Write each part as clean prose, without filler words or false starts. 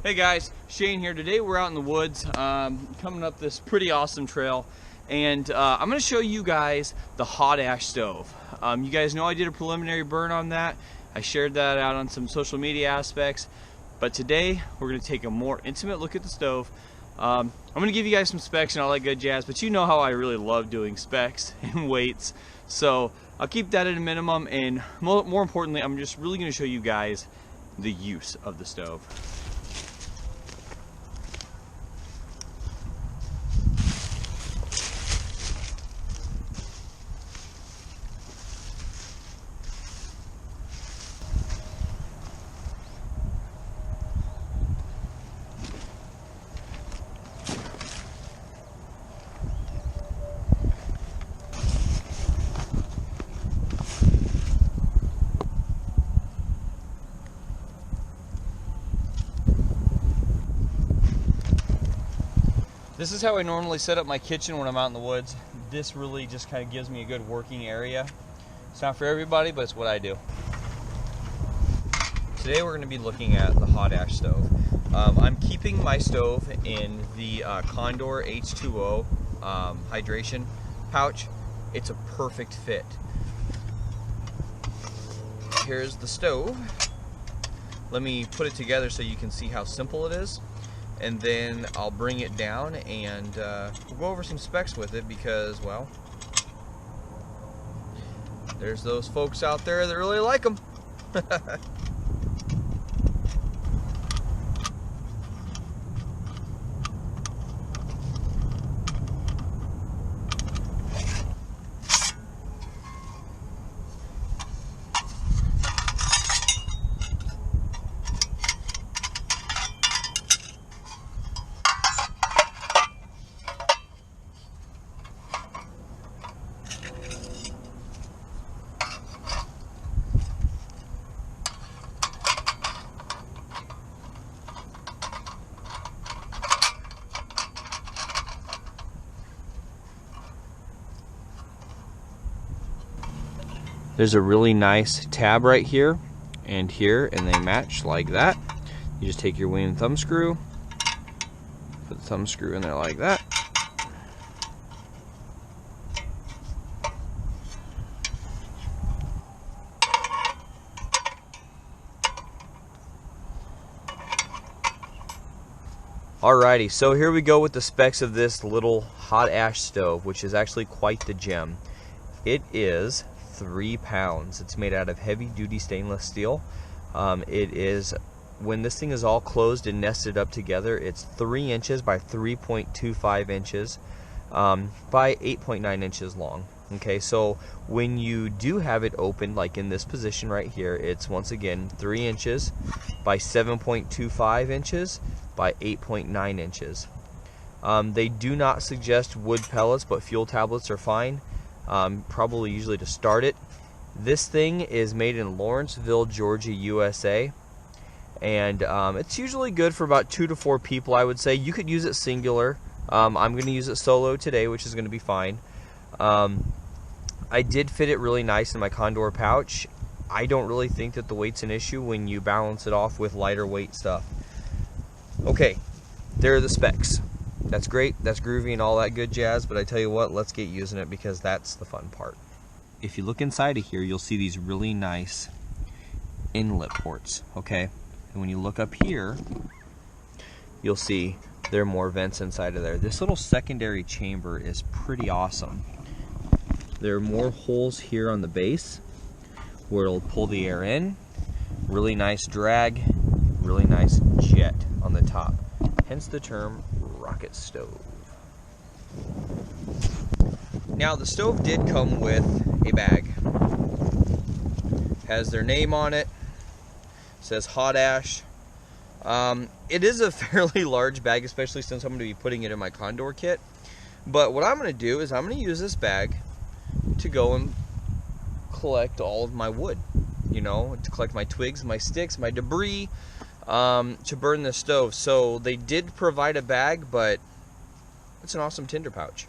Hey guys, Shane here. Today we're out in the woods coming up this pretty awesome trail, and I'm going to show you guys the HotAsh Stove. You guys know I did a preliminary burn on that. I shared that out on some social media aspects, but today we're going to take a more intimate look at the stove. I'm going to give you guys some specs and all that good jazz, but you know how I really love doing specs and weights, so I'll keep that at a minimum, and more importantly, I'm just really going to show you guys the use of the stove. This is how I normally set up my kitchen when I'm out in the woods. This really just kind of gives me a good working area. It's not for everybody, but it's what I do. Today we're going to be looking at the HotAsh Stove. I'm keeping my stove in the Condor H2O hydration pouch. It's a perfect fit. Here's the stove. Let me put it together so you can see how simple it is. And then I'll bring it down and we'll go over some specs with it because, well, there's those folks out there that really like them. There's a really nice tab right here and here, and they match like that. You just take your wing and thumb screw, put the thumb screw in there like that. Alrighty, so here we go with the specs of this little HotAsh stove, which is actually quite the gem. It is 3 pounds. It's made out of heavy duty stainless steel. It is, when this thing is all closed and nested up together, it's 3 inches by 3.25 inches by 8.9 inches long. Okay, so when you do have it open, like in this position right here, it's once again 3 inches by 7.25 inches by 8.9 inches. They do not suggest wood pellets, but fuel tablets are fine. Probably usually to start it. This thing is made in Lawrenceville, Georgia, USA, and it's usually good for about 2 to 4 people, I would say. You could use it singular. I'm going to use it solo today, which is going to be fine. I did fit it really nice in my Condor pouch. I don't really think that the weight's an issue when you balance it off with lighter weight stuff. Okay, there are the specs. That's great, that's groovy and all that good jazz, but I tell you what, let's get using it because that's the fun part. If you look inside of here, you'll see these really nice inlet ports, okay? And when you look up here, you'll see there are more vents inside of there. This little secondary chamber is pretty awesome. There are more holes here on the base where it'll pull the air in. Really nice drag, really nice jet on the top. Hence the term rocket stove. Now the stove did come with a bag. Has their name on it. Says HotAsh. It is a fairly large bag, especially since I'm going to be putting it in my Condor kit. But what I'm going to do is I'm going to use this bag to go and collect all of my wood. You know, to collect my twigs, my sticks, my debris, to burn the stove. So they did provide a bag, but it's an awesome tinder pouch.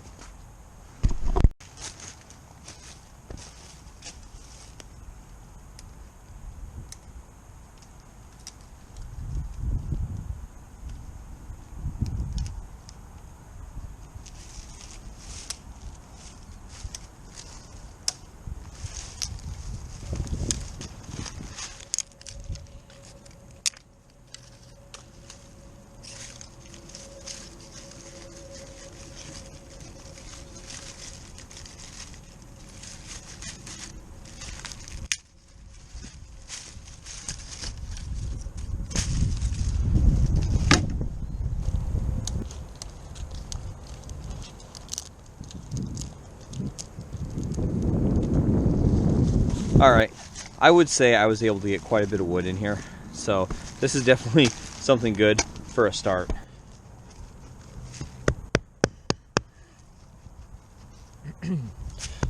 Alright, I would say I was able to get quite a bit of wood in here, so this is definitely something good for a start.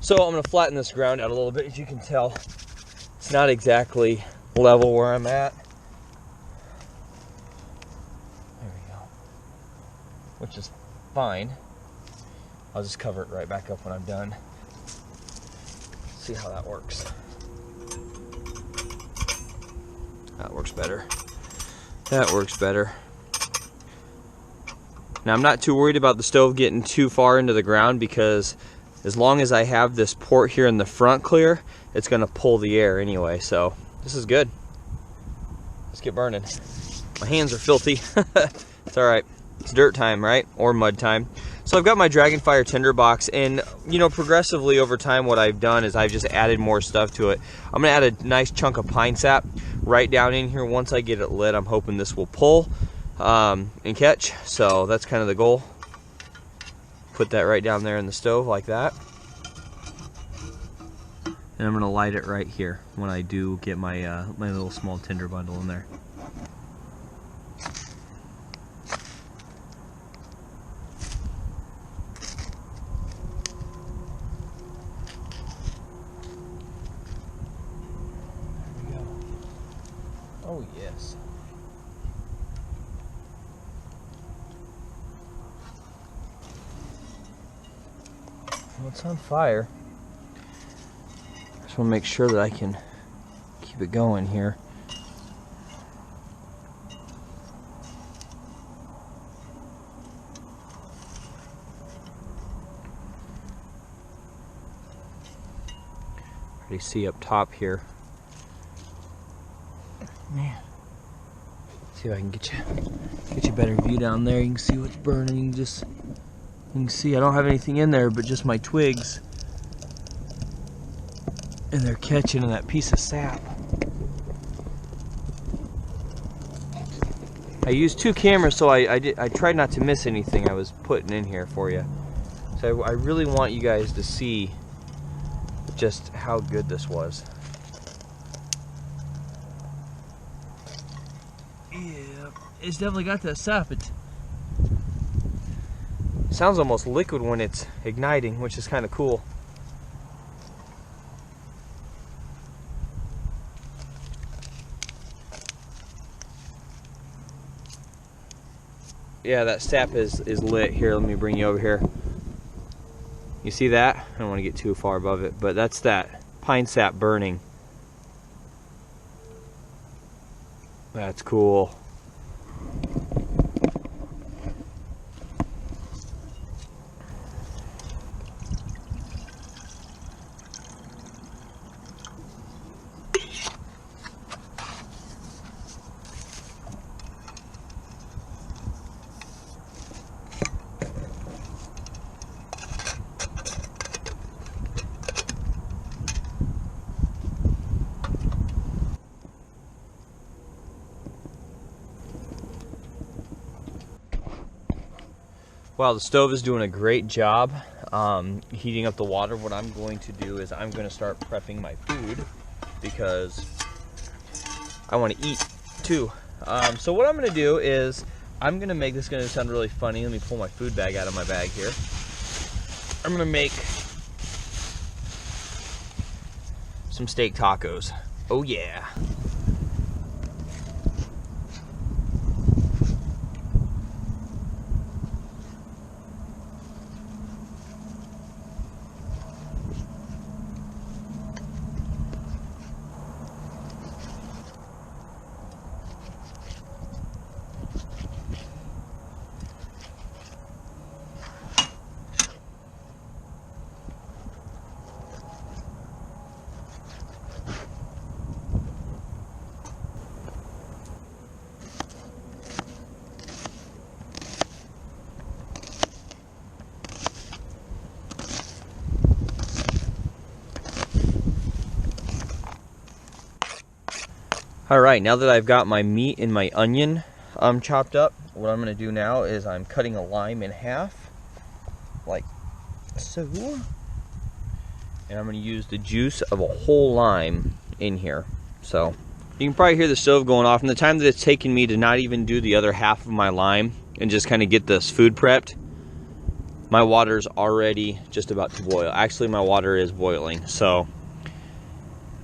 So I'm going to flatten this ground out a little bit. As you can tell, it's not exactly level where I'm at. There we go. Which is fine. I'll just cover it right back up when I'm done. See how that works. That works better. That works better. Now I'm not too worried about the stove getting too far into the ground, because as long as I have this port here in the front clear, it's gonna pull the air anyway, so this is good. Let's get burning. My hands are filthy. It's all right. It's dirt time, right? Or mud time. So I've got my Dragonfire tinderbox, and you know, progressively over time what I've done is I've just added more stuff to it. I'm gonna add a nice chunk of pine sap right down in here. Once I get it lit, I'm hoping this will pull and catch. So that's kind of the goal. Put that right down there in the stove like that. And I'm gonna light it right here when I do get my my little small tinder bundle in there. Oh yes. Well, it's on fire. I just want to make sure that I can keep it going here. Already see up top here. Man, see if I can get you a better view down there. You can see what's burning. You can see I don't have anything in there but just my twigs, and they're catching in that piece of sap. I used 2 cameras, so I tried not to miss anything I was putting in here for you. So I really want you guys to see just how good this was. Yeah, it's definitely got that sap. It sounds almost liquid when it's igniting, which is kind of cool. Yeah, that sap is lit. Here, let me bring you over here. You see that? I don't want to get too far above it, but that's that pine sap burning. That's cool. Wow, the stove is doing a great job heating up the water. What I'm going to do is I'm going to start prepping my food, because I want to eat too. So what I'm going to do is I'm going to make, this is going to sound really funny. Let me pull my food bag out of my bag here. I'm going to make some steak tacos. Oh yeah. Alright, now that I've got my meat and my onion chopped up, what I'm going to do now is I'm cutting a lime in half, like so. And I'm going to use the juice of a whole lime in here. So you can probably hear the stove going off. And the time that it's taken me to not even do the other half of my lime and just kind of get this food prepped, my water's already just about to boil. Actually, my water is boiling, so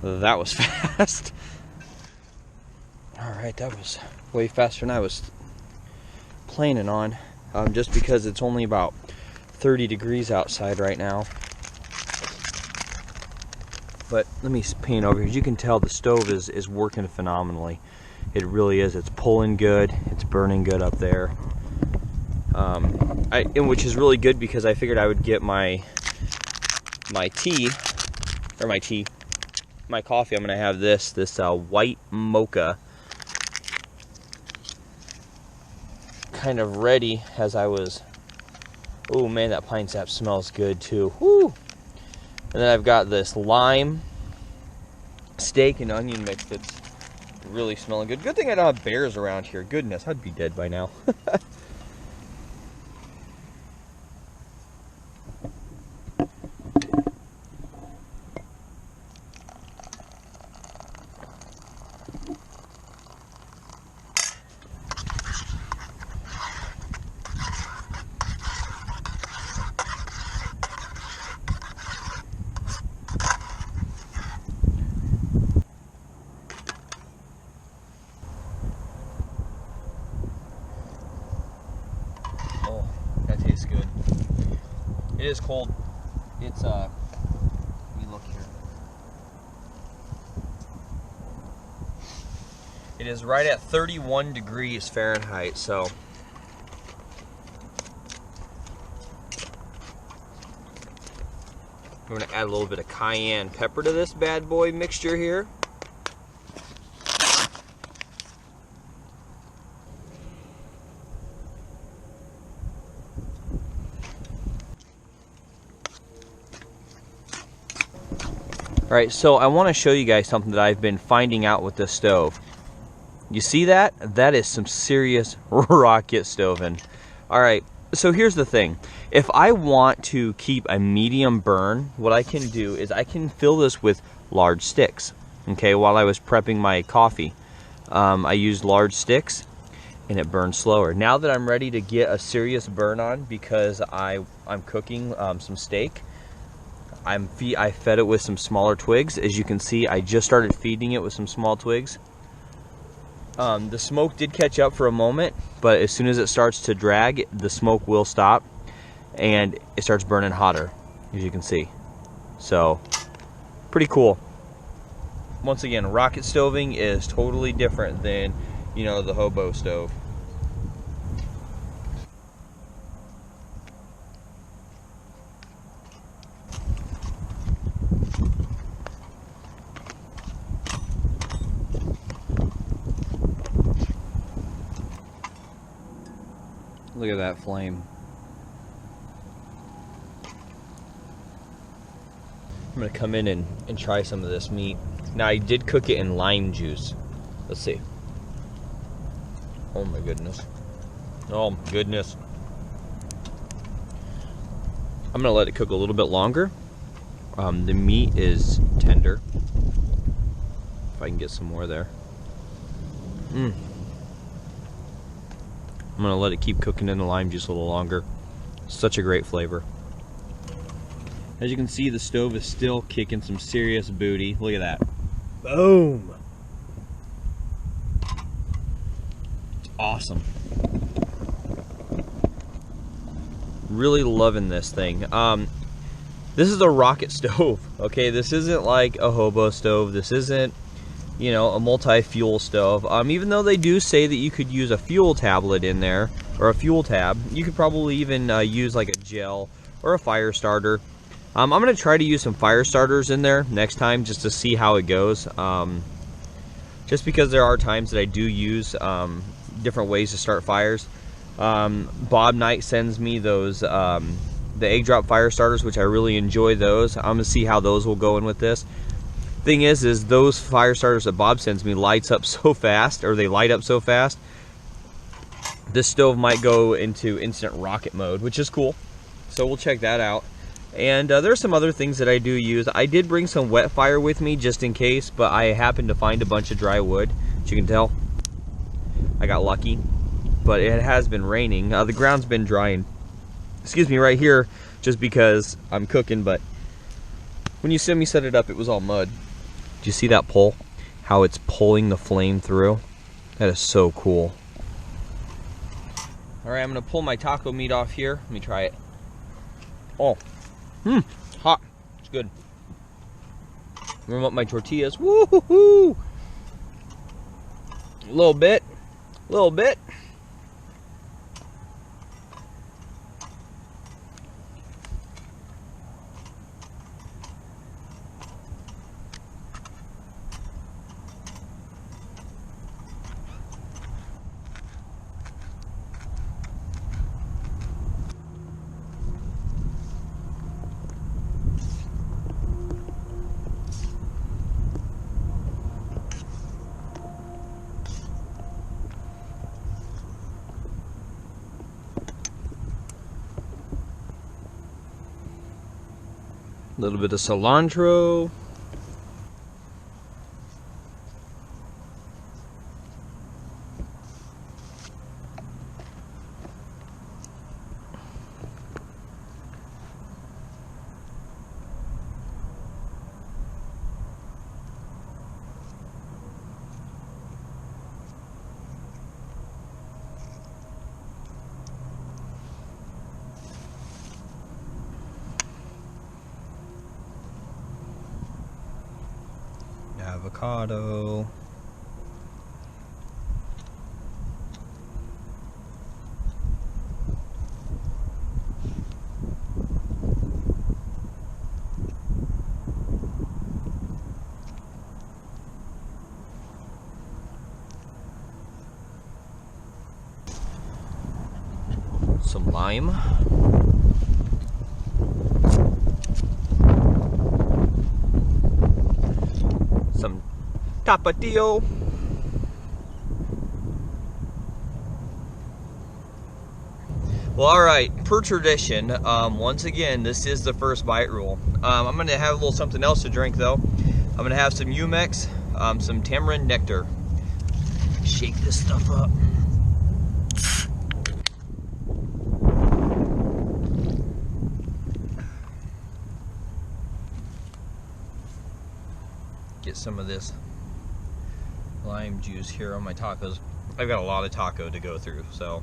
that was fast. All right, that was way faster than I was planning on, just because it's only about 30 degrees outside right now. But let me paint over here. As you can tell, the stove is working phenomenally. It really is. It's pulling good. It's burning good up there. Which is really good because I figured I would get my coffee. I'm gonna have this white mocha kind of ready as I was. Oh man, that pine sap smells good too. Woo! And then I've got this lime steak and onion mix that's really smelling good. Good thing I don't have bears around here. Goodness, I'd be dead by now. It is cold. It's let me look here. It is right at 31 degrees Fahrenheit, so I'm gonna add a little bit of cayenne pepper to this bad boy mixture here. All right, so I want to show you guys something that I've been finding out with this stove. You see that? That is some serious rocket stoving. All right, so here's the thing. If I want to keep a medium burn, what I can do is I can fill this with large sticks. Okay, while I was prepping my coffee, I used large sticks and it burned slower. Now that I'm ready to get a serious burn on because I'm cooking some steak, I fed it with some smaller twigs. As you can see, I just started feeding it with some small twigs. The smoke did catch up for a moment, but as soon as it starts to drag, the smoke will stop and it starts burning hotter, as you can see. So, pretty cool. Once again, rocket stoving is totally different than, you know, the hobo stove. Look at that flame. I'm gonna come in and try some of this meat. Now I did cook it in lime juice. Let's see. Oh my goodness. Oh my goodness. I'm gonna let it cook a little bit longer. The meat is tender. If I can get some more there. I'm gonna let it keep cooking in the lime juice a little longer. Such a great flavor. As you can see, the stove is still kicking some serious booty. Look at that. Boom! It's awesome. Really loving this thing. This is a rocket stove, okay? This isn't like a hobo stove. This isn't, you know, a multi-fuel stove. Even though they do say that you could use a fuel tablet in there, or a fuel tab, you could probably even use like a gel or a fire starter. I'm gonna try to use some fire starters in there next time just to see how it goes. Just because there are times that I do use different ways to start fires. Bob Knight sends me those the egg drop fire starters, which I really enjoy those. I'm gonna see how those will go in with this. Thing is those fire starters that Bob sends me lights up so fast, or they light up so fast, this stove might go into instant rocket mode, which is cool. So we'll check that out. And there's some other things that I do use. I did bring some wet fire with me just in case, but I happened to find a bunch of dry wood. As you can tell, I got lucky. But it has been raining. The ground's been drying, excuse me, right here, just because I'm cooking, but when you see me set it up, it was all mud. Do you see that pull? How it's pulling the flame through? That is so cool. All right, I'm gonna pull my taco meat off here. Let me try it. Oh, hot. It's good. Warm up my tortillas. Woo-hoo-hoo! A little bit. A little bit of cilantro. Avocado. Some lime. Some tapatio. Well, alright, per tradition, once again, this is the first bite rule. I'm going to have a little something else to drink, though. I'm going to have some Umex, some tamarind nectar. Shake this stuff up. Get some of this lime juice here on my tacos. I've got a lot of taco to go through, so.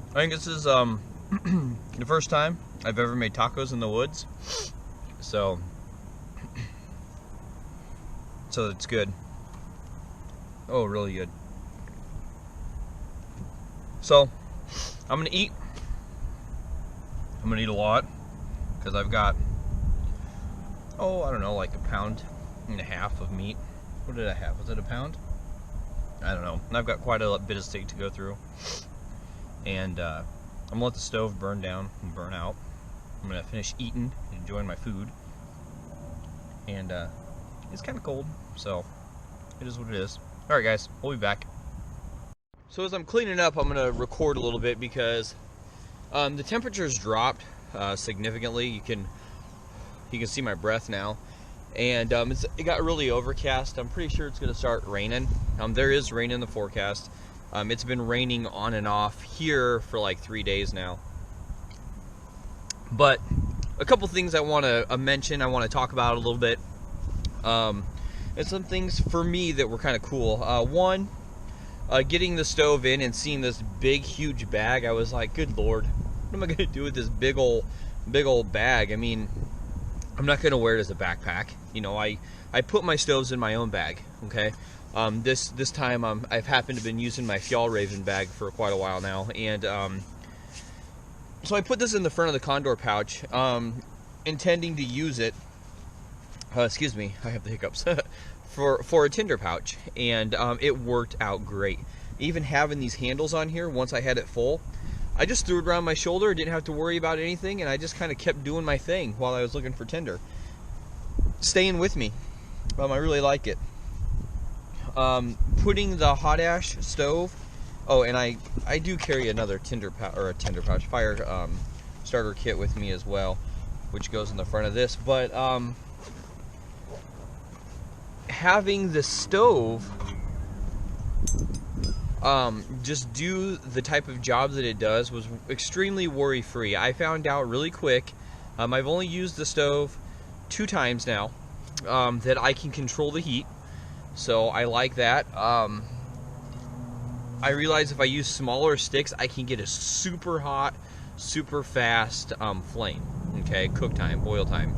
I think this is the first time I've ever made tacos in the woods, so it's good. Oh, really good. So I'm gonna eat. I'm gonna eat a lot because I've got, oh, I don't know, like 1.5 pounds of meat. What did I have? Was it 1 pound? I don't know. And I've got quite a bit of steak to go through. And I'm gonna let the stove burn down and burn out. I'm gonna finish eating and enjoying my food. And it's kind of cold, so it is what it is. Alright guys, we'll be back. So as I'm cleaning up, I'm gonna record a little bit because the temperature's dropped significantly. You can see my breath now. And it got really overcast. I'm pretty sure it's gonna start raining. There is rain in the forecast. It's been raining on and off here for like 3 days now. But a couple things I want to mention, I want to talk about a little bit. And some things for me that were kind of cool. One, getting the stove in and seeing this big, huge bag, I was like, good Lord, what am I going to do with this big old bag? I mean, I'm not going to wear it as a backpack. You know, I put my stoves in my own bag, okay? This time I've happened to been using my Fjallraven bag for quite a while now, and so I put this in the front of the Condor pouch, intending to use it. Excuse me, I have the hiccups. for a tinder pouch, and it worked out great. Even having these handles on here, once I had it full, I just threw it around my shoulder, didn't have to worry about anything, and I just kind of kept doing my thing while I was looking for tinder. Staying with me. I really like it. Putting the HotAsh stove. Oh, and I do carry another fire starter kit with me as well, which goes in the front of this. But having the stove just do the type of job that it does was extremely worry-free. I found out really quick. I've only used the stove 2 times now, that I can control the heat, so I like that. I realize if I use smaller sticks, I can get a super hot, super fast flame. Okay, cook time, boil time.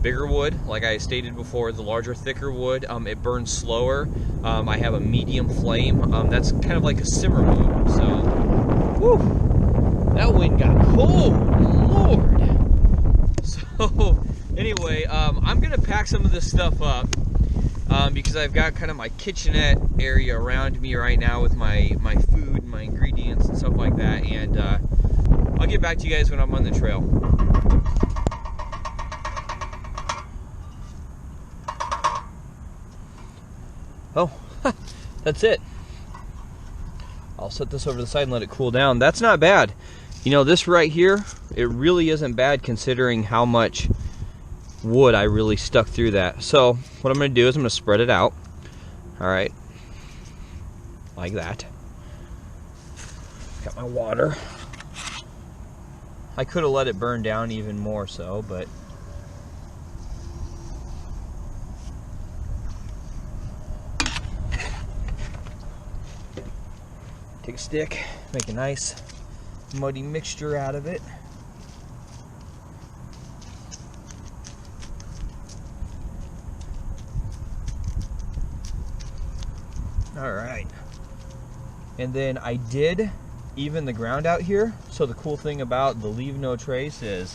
Bigger wood, like I stated before, the larger, thicker wood, it burns slower. I have a medium flame. That's kind of like a simmer mode. So, whew, that wind got cold, Lord. So, anyway, I'm gonna pack some of this stuff up because I've got kind of my kitchenette area around me right now with my food, my ingredients, and stuff like that. And I'll get back to you guys when I'm on the trail. Oh, that's it. I'll set this over to the side and let it cool down. That's not bad. You know, this right here, it really isn't bad considering how much wood I really stuck through that. So what I'm going to do is I'm going to spread it out. All right, like that. Got my water. I could have let it burn down even more so, but take a stick, make a nice muddy mixture out of it. All right, and then I did even the ground out here. So the cool thing about the leave no trace is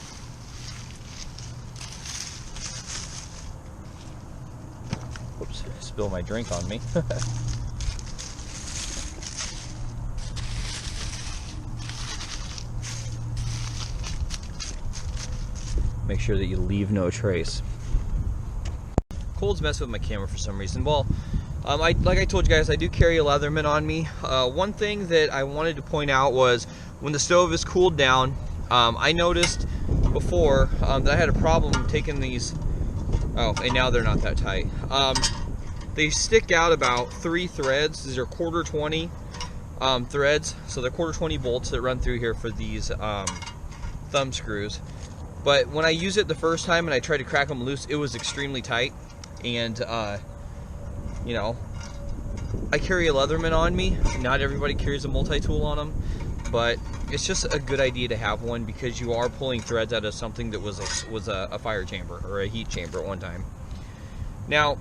whoops, spill my drink on me. Make sure that you leave no trace. Cold's messing with my camera for some reason. Well, like I told you guys, I do carry a Leatherman on me. One thing that I wanted to point out was when the stove is cooled down, I noticed before that I had a problem taking these. Oh, and now they're not that tight. They stick out about 3 threads. These are 1/4 20 threads, so they're 1/4 20 bolts that run through here for these thumb screws. But when I use it the first time and I tried to crack them loose, it was extremely tight. And you know, I carry a Leatherman on me. Not everybody carries a multi-tool on them, but it's just a good idea to have one because you are pulling threads out of something that was a fire chamber or a heat chamber at one time. Now,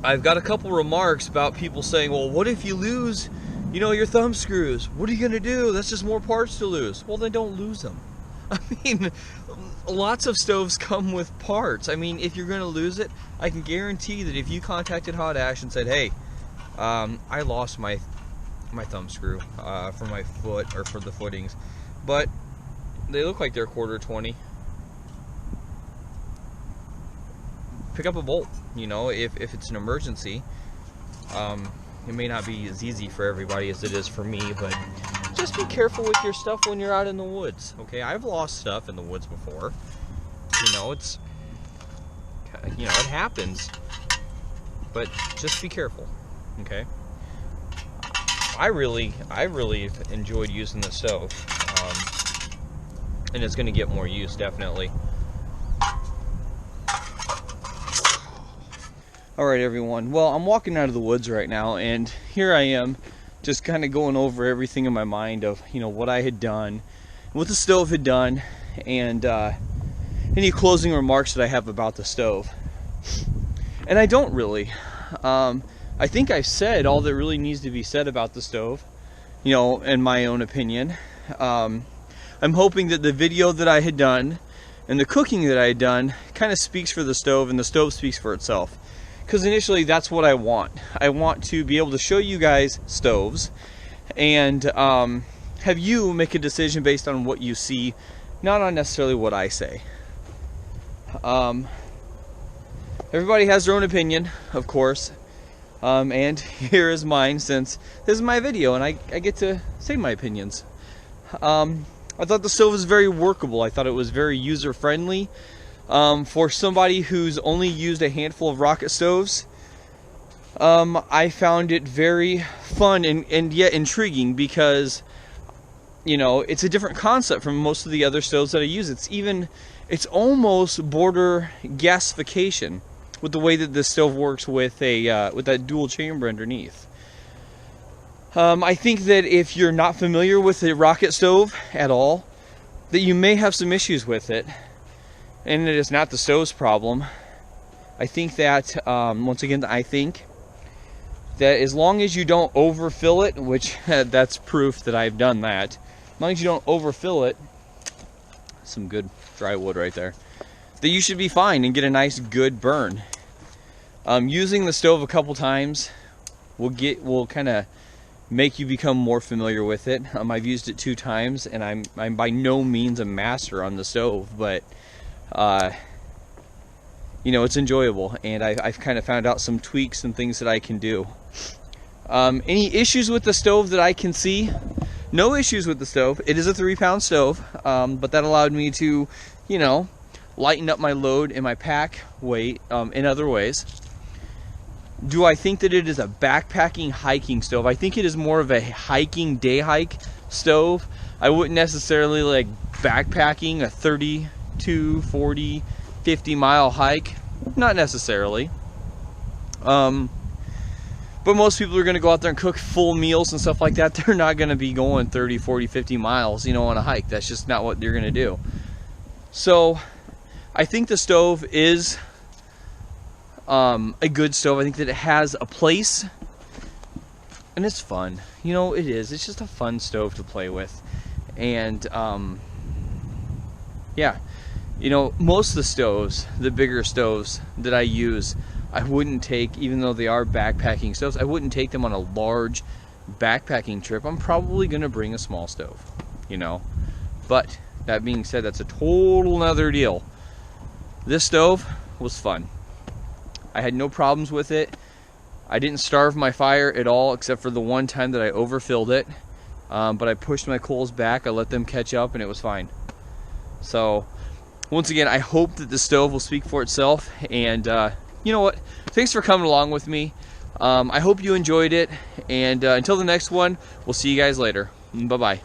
I've got a couple remarks about people saying, well, what if you lose, you know, your thumb screws? What are you gonna do? That's just more parts to lose. Well, then don't lose them. I mean, lots of stoves come with parts. I mean, if you're going to lose it, I can guarantee that if you contacted HotAsh and said, hey, I lost my thumb screw for my foot or for the footings, but they look like they're 1/4 20. Pick up a bolt, you know, if it's an emergency. It may not be as easy for everybody as it is for me, but just be careful with your stuff when you're out in the woods, okay? I've lost stuff in the woods before. You know, it happens. But just be careful, okay? I really enjoyed using the stove. And it's going to get more use, definitely. Alright everyone, well, I'm walking out of the woods right now, and here I am just kind of going over everything in my mind of, you know, what I had done, what the stove had done, and any closing remarks that I have about the stove. And I don't really. I think I've said all that really needs to be said about the stove, you know, in my own opinion. I'm hoping that the video that I had done and the cooking that I had done kind of speaks for the stove, and the stove speaks for itself. because initially that's what I want. I want to be able to show you guys stoves and have you make a decision based on what you see, not on necessarily what I say. Everybody has their own opinion, of course, and here is mine, since this is my video and I get to say my opinions. I thought the stove was very workable. I thought it was very user-friendly. For somebody who's only used a handful of rocket stoves, I found it very fun and yet intriguing, because, you know, it's a different concept from most of the other stoves that I use. It's almost border gasification with the way that this stove works with that dual chamber underneath. I think that if you're not familiar with a rocket stove at all, that you may have some issues with it, and it is not the stove's problem. I think that, once again, I think that as long as you don't overfill it, which that's proof that I've done that, as long as you don't overfill it, some good dry wood right there, that you should be fine and get a nice good burn. Using the stove a couple times will kind of make you become more familiar with it. I've used it 2 times, and I'm by no means a master on the stove, but you know, it's enjoyable, and I've kind of found out some tweaks and things that I can do. Any issues with the stove that I can see? No issues with the stove. It is a 3-pound stove, but that allowed me to, you know, lighten up my load and my pack weight in other ways. Do I think that it is a backpacking hiking stove? I think it is more of a hiking day hike stove. I wouldn't necessarily like backpacking a 32, 40, 50 mile hike. Not necessarily. But most people are going to go out there and cook full meals and stuff like that. They're not going to be going 30, 40, 50 miles, you know, on a hike. That's just not what they're going to do. So I think the stove is a good stove. I think that it has a place, and it's fun. You know, it is. It's just a fun stove to play with. And yeah, you know, most of the stoves, the bigger stoves that I use, I wouldn't take, even though they are backpacking stoves, I wouldn't take them on a large backpacking trip. I'm probably going to bring a small stove, you know. But that being said, that's a total nother deal. This stove was fun. I had no problems with it. I didn't starve my fire at all, except for the one time that I overfilled it. But I pushed my coals back, I let them catch up, and it was fine. So, once again, I hope that the stove will speak for itself. And you know what? Thanks for coming along with me. I hope you enjoyed it. And until the next one, we'll see you guys later. Bye-bye.